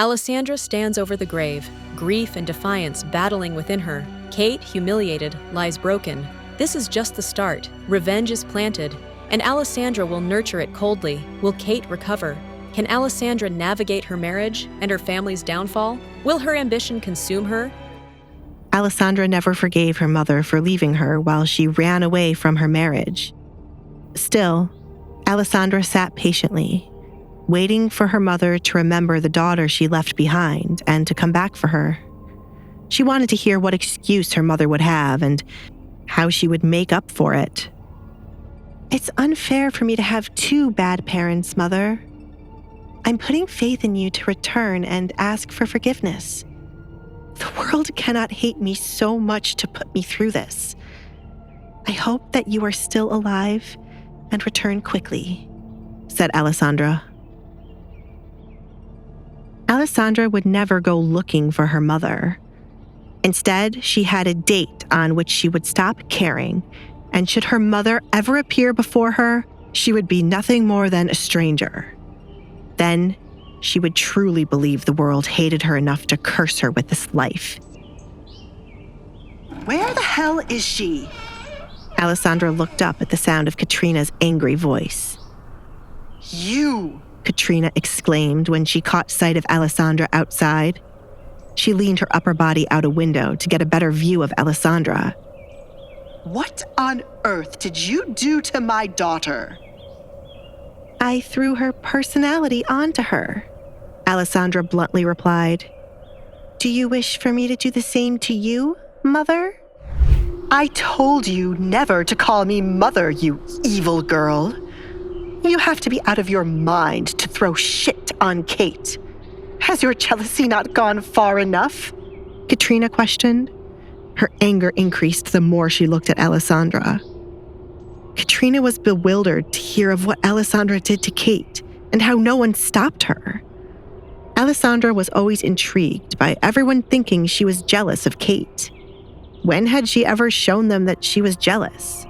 Alessandra stands over the grave, grief and defiance battling within her. Kate, humiliated, lies broken. This is just the start. Revenge is planted, and Alessandra will nurture it coldly. Will Kate recover? Can Alessandra navigate her marriage and her family's downfall? Will her ambition consume her? Alessandra never forgave her mother for leaving her while she ran away from her marriage. Still, Alessandra sat patiently, waiting for her mother to remember the daughter she left behind and to come back for her. She wanted to hear what excuse her mother would have and how she would make up for it. "It's unfair for me to have two bad parents, Mother. I'm putting faith in you to return and ask for forgiveness. The world cannot hate me so much to put me through this. I hope that you are still alive and return quickly," said Alessandra. Alessandra would never go looking for her mother. Instead, she had a date on which she would stop caring, and should her mother ever appear before her, she would be nothing more than a stranger. Then, she would truly believe the world hated her enough to curse her with this life. "Where the hell is she?" Alessandra looked up at the sound of Katrina's angry voice. "You!" Katrina exclaimed when she caught sight of Alessandra outside. She leaned her upper body out a window to get a better view of Alessandra. "What on earth did you do to my daughter?" "I threw her personality onto her," Alessandra bluntly replied. "Do you wish for me to do the same to you, Mother?" "I told you never to call me Mother, you evil girl. You have to be out of your mind to throw shit on Kate. Has your jealousy not gone far enough?" Katrina questioned. Her anger increased the more she looked at Alessandra. Katrina was bewildered to hear of what Alessandra did to Kate and how no one stopped her. Alessandra was always intrigued by everyone thinking she was jealous of Kate. When had she ever shown them that she was jealous?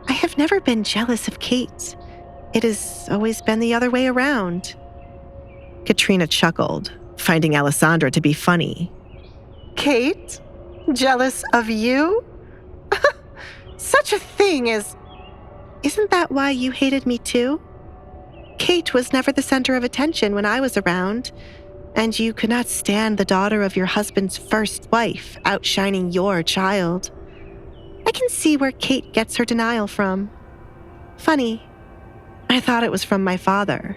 "I have never been jealous of Kate. It has always been the other way around." Katrina chuckled, finding Alessandra to be funny. "Kate? Jealous of you? Such a thing as..." "Isn't that why you hated me too? Kate was never the center of attention when I was around, and you could not stand the daughter of your husband's first wife outshining your child. I can see where Kate gets her denial from. Funny, I thought it was from my father,"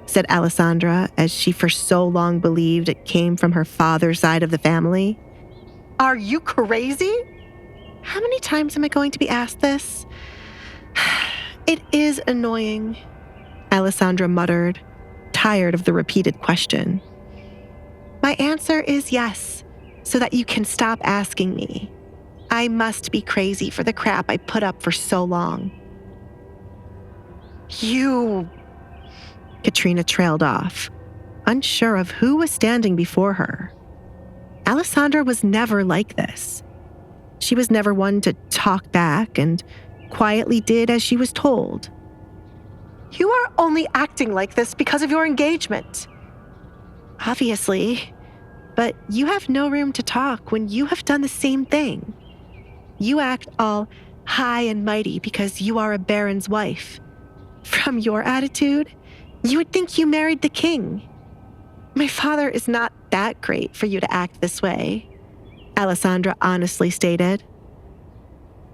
said Alessandra, as she for so long believed it came from her father's side of the family. "Are you crazy?" "How many times am I going to be asked this? It is annoying," Alessandra muttered, tired of the repeated question. "My answer is yes, so that you can stop asking me. I must be crazy for the crap I put up for so long." "You..." Katrina trailed off, unsure of who was standing before her. Alessandra was never like this. She was never one to talk back and quietly did as she was told. "You are only acting like this because of your engagement." "Obviously, but you have no room to talk when you have done the same thing. You act all high and mighty because you are a baron's wife. From your attitude, you would think you married the king. My father is not that great for you to act this way," Alessandra honestly stated.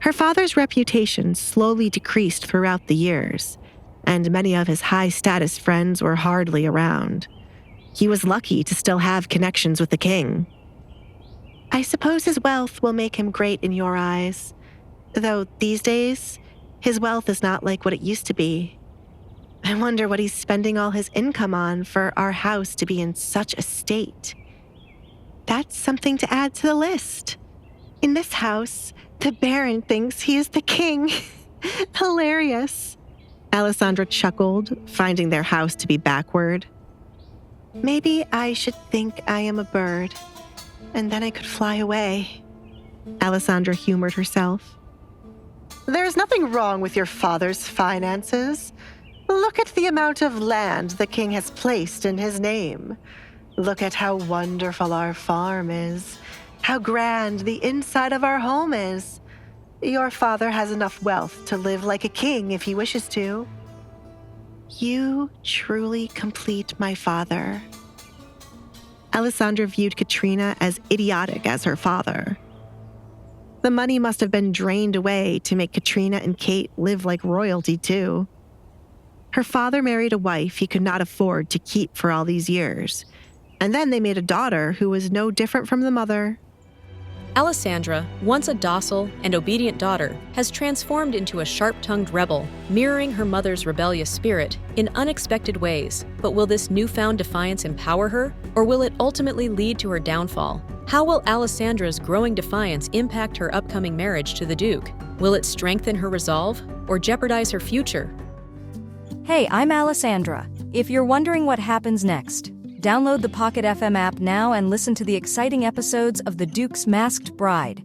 Her father's reputation slowly decreased throughout the years, and many of his high-status friends were hardly around. He was lucky to still have connections with the king. "I suppose his wealth will make him great in your eyes, though these days, his wealth is not like what it used to be. I wonder what he's spending all his income on for our house to be in such a state. That's something to add to the list. In this house, the Baron thinks he is the king." Hilarious. Alessandra chuckled, finding their house to be backward. "Maybe I should think I am a bird, and then I could fly away," Alessandra humored herself. "There's nothing wrong with your father's finances. Look at the amount of land the king has placed in his name. Look at how wonderful our farm is. How grand the inside of our home is. Your father has enough wealth to live like a king if he wishes to. You truly complete my father. Alessandra viewed Katrina as idiotic as her father. The money must have been drained away to make Katrina and Kate live like royalty, too. Her father married a wife he could not afford to keep for all these years, and then they made a daughter who was no different from the mother. Alessandra, once a docile and obedient daughter, has transformed into a sharp-tongued rebel, mirroring her mother's rebellious spirit in unexpected ways. But will this newfound defiance empower her, or will it ultimately lead to her downfall? How will Alessandra's growing defiance impact her upcoming marriage to the Duke? Will it strengthen her resolve, or jeopardize her future? Hey, I'm Alessandra. If you're wondering what happens next, download the Pocket FM app now and listen to the exciting episodes of The Duke's Masked Bride.